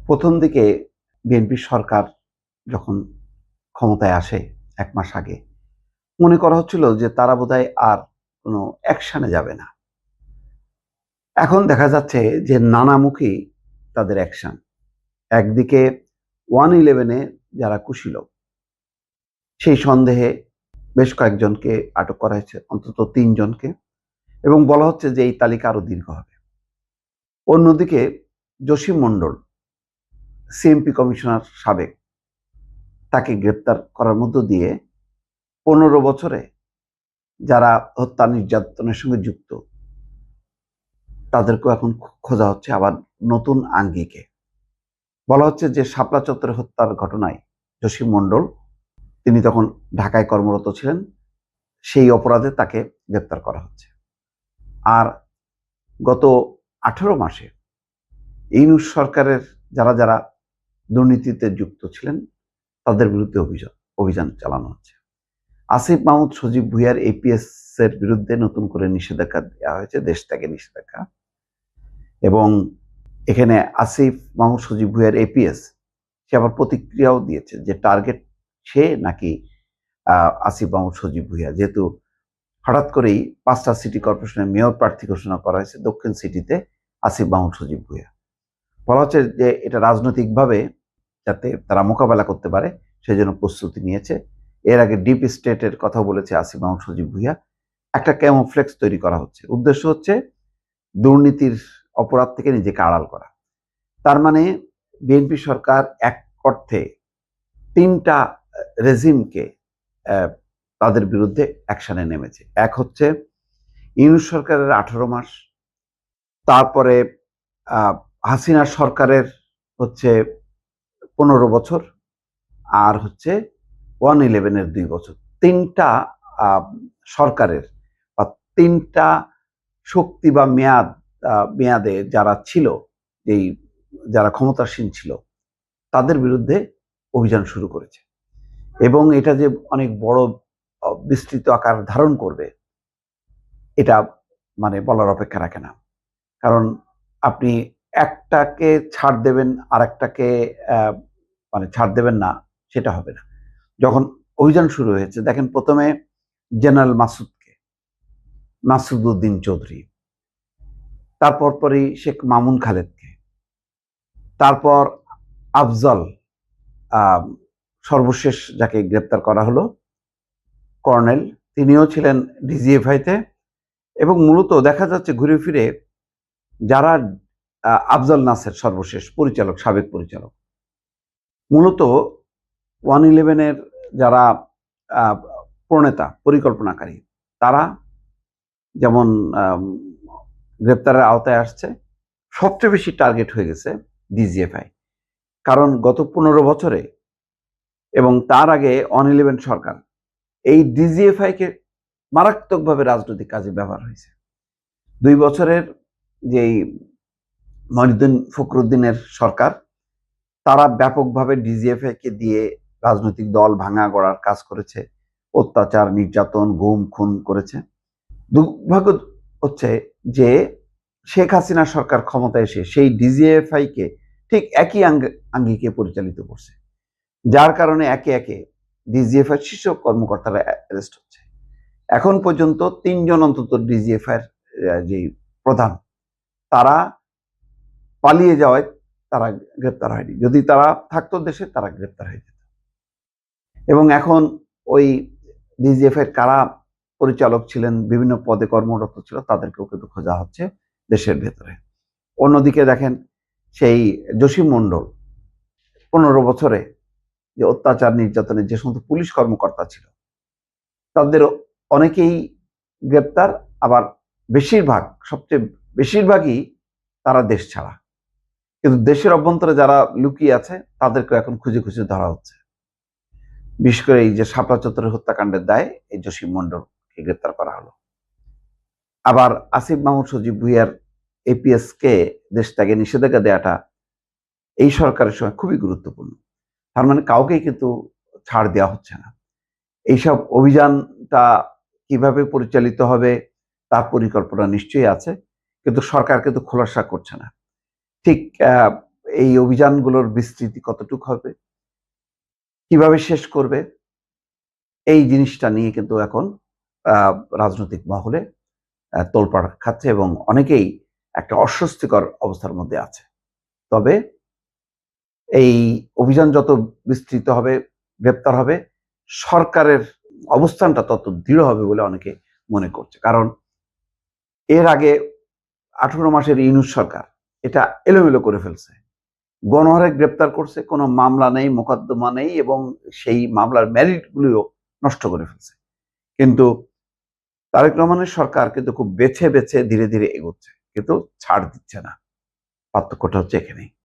প্রথম দিকে বিএনপি সরকার যখন ক্ষমতায় আসে ১ মাস আগে, মনে করা হচ্ছিল যে তারা বোধহয় আর কোনো অ্যাকশনে যাবে না। এখন দেখা যাচ্ছে যে নানামুখী তাদের অ্যাকশন। একদিকে 111 এ যারা কুশীলব, সেই সন্দেহে বেশ কয়েকজনকে আটক করা হয়েছে, অন্তত ৩ জনকে, এবং বলা হচ্ছে যে এই তালিকা আরো দীর্ঘ হবে। অন্যদিকে জসিম মণ্ডল, সিএমপি কমিশনার সাবেক, তাকে গ্রেপ্তার করার মধ্য দিয়ে ১৫ বছরে যারা হত্যা নির্যাতনের সঙ্গে যুক্ত তাদেরকেও এখন খোঁজা হচ্ছে আবার নতুন আঙ্গিকে। বলা হচ্ছে যে শাপলা চত্বরে হত্যার ঘটনায় জসিম মণ্ডল, তিনি তখন ঢাকায় কর্মরত ছিলেন, সেই অপরাধে তাকে গ্রেপ্তার করা হচ্ছে। আর গত ১৮ মাসে ইউনূস সরকারের যারা যারা দুর্নীতিতে যুক্ত ছিলেন তাদের বিরুদ্ধে অভিযান চালানো হচ্ছে। আসিফ মাহমুদ সজীব ভুঁইয়ার এপিএস এর বিরুদ্ধে নতুন করে নিষেধাজ্ঞা দেওয়া হয়েছে, দেশ ত্যাগের নিষেধাজ্ঞা। এবং এখানে আসিফ মাহমুদ সজীব ভুঁইয়ার এপিএস, সে আবার প্রতিক্রিয়াও দিয়েছে যে টার্গেট সে নাকি আসিফ মাহমুদ সজীব ভুঁইয়া, যেহেতু হঠাৎ করেই ৫টা সিটি কর্পোরেশনের মেয়র প্রার্থী ঘোষণা করা হয়েছে দক্ষিণ সিটিতে আসিফ মাহমুদ সজীব ভুঁইয়া। বলা হচ্ছে যে এটা রাজনৈতিকভাবে যাতে তারা মোকাবেলা করতে পারে সেই জন্য প্রস্তুতি নিয়েছে। এর আগে ডিপ স্টেটের কথা বলেছে আসিফ মাহমুদ সজীব ভুঁইয়া। একটা ক্যামোফ্লেক্স তৈরি করা হচ্ছে, উদ্দেশ্য হচ্ছে দুর্নীতির অপরাধ থেকে নিজেকে আড়াল করা। তার মানে বিএনপি সরকার এক অর্থে ৩টা রেজিমকে তাদের বিরুদ্ধে অ্যাকশনে নেমেছে। এক হচ্ছে ইউনূস সরকারের ১৮ মাস, তারপরে হাসিনা সরকারের হচ্ছে ১৫ বছর, আর হচ্ছে 111 এর ২ বছর। ৩টা সরকারের বা ৩টা শক্তি বা মেয়াদে যারা ছিল, এই যারা ক্ষমতাসীন ছিল, তাদের বিরুদ্ধে অভিযান শুরু করেছে। এবং এটা যে অনেক বড় বিস্তৃত আকার ধারণ করবে এটা মানে বলার অপেক্ষা রাখে না। কারণ আপনি একটাকে ছাড় দেবেন আর একটাকে মানে ছাড় দেবেন না, সেটা হবে না। যখন অভিযান শুরু হয়েছে, দেখেন প্রথমে জেনারেল মাসুদ উদ্দিন চৌধুরী, তারপর পরই শেখ মামুন খালেদকে, তারপর আফজল, সর্বশেষ যাকে গ্রেপ্তার করা হলো কর্নেল, তিনিও ছিলেন ডিজিএফআইতে। এবং মূলত দেখা যাচ্ছে ঘুরে ফিরে যারা আফজল নাসের সর্বশেষ পরিচালক, সাবেক পরিচালক, মূলত 111 এর যারা প্রণেতা, পরিকল্পনাকারী, তারা যেমন গ্রেপ্তারের আওতায় আসছে। সবচেয়ে বেশি টার্গেট হয়ে গেছে ডিজিএফআই, কারণ গত 15 বছরে এবং তার আগে 111 সরকার এই ডিজিএফআইকে মারাত্মকভাবে রাজনৈতিক কাজে ব্যবহার হয়েছে। ২ বছরের যেই মহিউদ্দিন ফখরুদ্দিনের সরকার, তারা ব্যাপকভাবে ডিজিএফআইকে দিয়ে রাজনৈতিক দল ভাঙা গড়ার কাজ করেছে, অত্যাচার, নির্যাতন, গুম, খুন করেছে। দুর্ভাগ্য হচ্ছে যে শেখ হাসিনা সরকার ক্ষমতায় এসে সেই ডিজিএফআইকে ঠিক একই আঙ্গিকে পরিচালিত করছে, যার কারণে একে একে ডিজিএফআই শীর্ষ কর্মকর্তারা অ্যারেস্ট হচ্ছে। এখন পর্যন্ত ৩ জন অন্তত ডিজিএফআই যে প্রধান, তারা পালিয়ে যাওয়ায় তারা গ্রেপ্তার হয়নি। যদি তারা থাকতো দেশে, তারা গ্রেপ্তার হয়ে যেত। এবং এখন ওই ডিজিএফআই কারা পরিচালক ছিলেন, বিভিন্ন পদে কর্মরত ছিল, তাদেরকেও কিন্তু খোঁজা হচ্ছে দেশের ভেতরে। অন্যদিকে দেখেন সেই জসিম মণ্ডল, ১৫ বছরে যে অত্যাচার নির্যাতনের যে সমস্ত পুলিশ কর্মকর্তা ছিল, তাদের অনেকেই গ্রেপ্তার, আবার সবচেয়ে বেশিরভাগই তারা দেশ ছাড়া। কিন্তু দেশের অভ্যন্তরে যারা লুকিয়ে আছে তাদেরকে এখন খুঁজে খুঁজে ধরা হচ্ছে। বিশেষ করে এই যে শাপলা চত্বরের হত্যাকাণ্ডের দায়ে এই জসিম মণ্ডলকে গ্রেপ্তার করা হলো। আবার আসিফ মাহমুদ সজীব ভুঁইয়ার এপিএস কে দেশ ত্যাগে নিষেধাজ্ঞা দেওয়াটা এই সরকারের সময় খুবই গুরুত্বপূর্ণ। তার মানে কাউকেই কিন্তু ছাড় দেওয়া হচ্ছে না। এইসব অভিযানটা কিভাবে পরিচালিত হবে তার পরিকল্পনা নিশ্চয়ই আছে, কিন্তু সরকার কিন্তু খোলাসা করছে না। ঠিক এই অভিযানগুলোর বিস্তৃতি কতটুকু হবে, কিভাবে শেষ করবে, এই জিনিসটা নিয়ে কিন্তু এখন রাজনৈতিক মহলে তোলপাড় খাচ্ছে এবং অনেকেই একটা অস্বস্তিকর অবস্থার মধ্যে আছে। তবে এই অভিযান যত বিস্তৃত হবে, গ্রেপ্তার হবে, সরকারের অবস্থানটা তত দৃঢ় হবে বলে অনেকে মনে করছে। কারণ এর আগে 18 মাসের ইউনূস সরকার এটা এলোমেলো করে ফেলছে। গণহারে গ্রেপ্তার করছে, কোনো মামলা নেই, মোকদ্দমা নেই এবং সেই মামলার মেরিটগুলিও নষ্ট করে ফেলছে। কিন্তু তারেক রহমানের সরকার কিন্তু খুব বেছে বেছে ধীরে ধীরে এগোচ্ছে, কিন্তু ছাড় দিচ্ছে না। পার্থক্যটা হচ্ছে এখানেই।